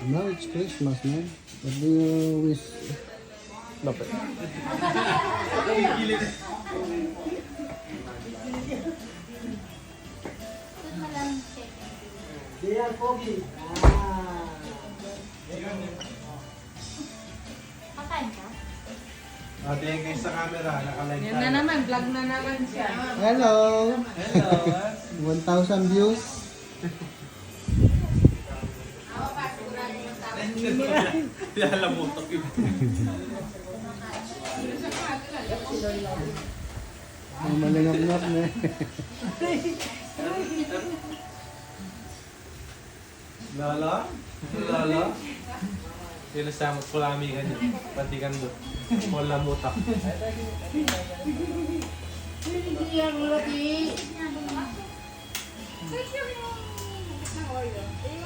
Now it's Christmas, man. What do you wish? Dapat. Diyan, Pogi. Kakain ka? Tingin kayo sa camera, nakalive Yan na naman, vlog na naman siya. Hello! Hello! 1,000 views. Lalamutok yun. Ang malingap-ngap na eh. Lala? Lala? Sinasamot ko lami ka niya. Patikan doon. Wala mutak.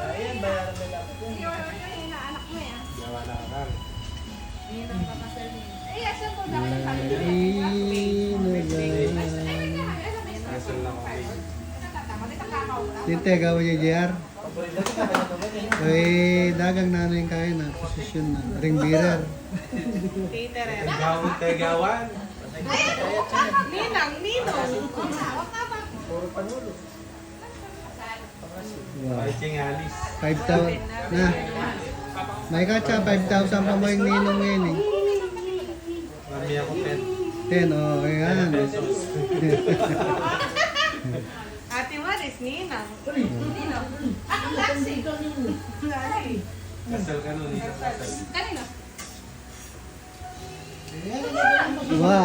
Ayan, bayaran nila. Gawa na ka kan. Cancel lang kami. Tinte, gawin niya, JR. Ay, dagang na yung kaya na. Posisyon na. Ring bearer. Gawin tayo gawan. Ninang, ninong. Puro panulo. Wow. Ay, ching alis. 5,000. Na. May katsa, 5,000 pa mo yung ninong ngayon eh. Mami ako 10, oh, ayan. pesos. Ate Maris, ninang. Ako taxi. Kasal ka nun. Kasal. Kanino? Diba?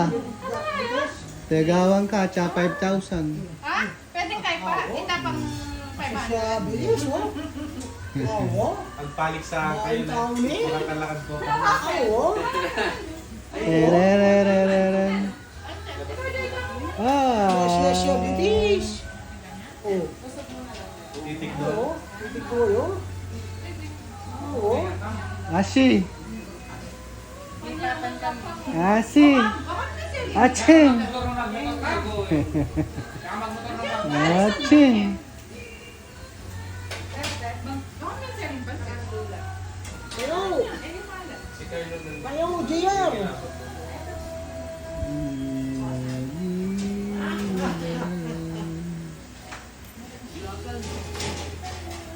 Tegawang ka, tsa 5,000. Ha? Pwede kayo pa. Itapang 500. Sabi niyo, oh. Oo. Ang paliksahan kayo na. Kurang kalakad ko. Oo. Terererereren. Yes, yes, your Ah. bibis. Oh. Titik doon. Oo. Hindi ko yun. Oo. Ashi. Ashi. Aching. Aching. Ayaw. Si Carlo nun. Ayaw, JR.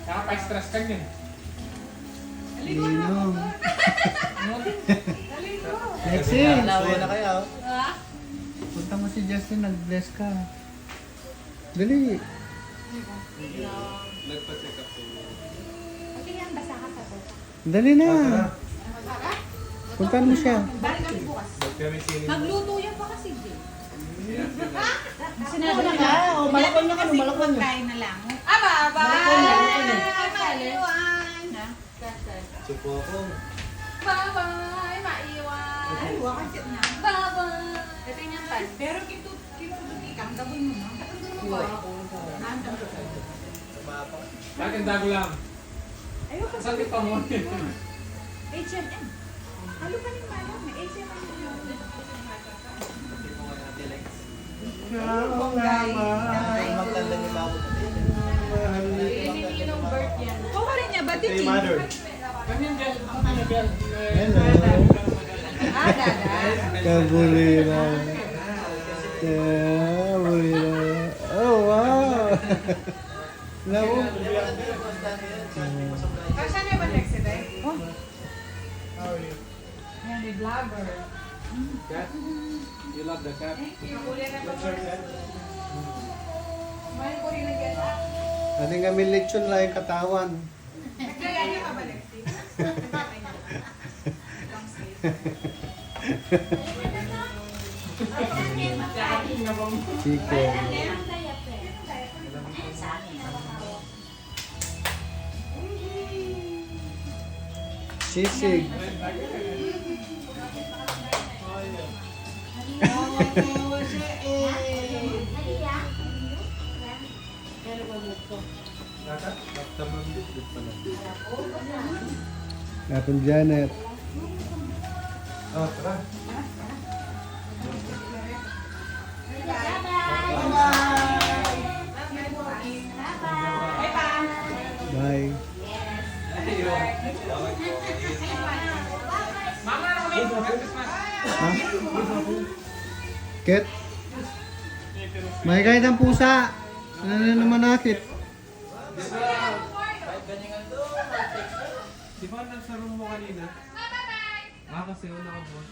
Nakapa-stress ka niyan. Ninong. Lexi. Laway na kayo. Ha? Punta mo si Justin, nag-bless ka. Dali. Nagpa-check up ko. Okay yan, basa ka sa boka. Dali na. Basa ka? Puntahan mo siya. Balik kami bukas. Kami sinin. Magluto yan pa kasi, Jay. Sinabi na ka. O, malakon na ka. Malakon na. Kain na lang. Ah, bye-bye! Maiwan! Supo ako. Bye-bye! Maiwan! Ay, wakas. Bye-bye! Ito yung pan. Pero kitututi ka, ang gabon mo, no? Katulong mo ba? Bakit dago lang? Ayoko sa Sakit pa mo. H&M. Halo pa rin malo. May H&M. Magtanda ni Bawo. Nininong birth yan. Oo rin niya, ba't Hey, mother. Hello. Ah, dada. Kabulira. Kabulira. Oh, wow. Labo. Saan niya ba next day? Oh. How are you? Yan, may vlogger. Cat? You love the cat? Uli na pa. Mahal ko rin nag-get up. Ano nga may lechon lang yung katawan. Nagkaya niya ka ba, Lexi? Chicken. Sisig. Tamang bitbit pala. Kapon Janet. Oh, tara. Bye. Ay, Mama, ano kami? Merry Christmas. Ha? Kit? May kahit ang pusa. Ano na naman nakit? Di ba nasa room mo kanina? Kasi wala ka buwan.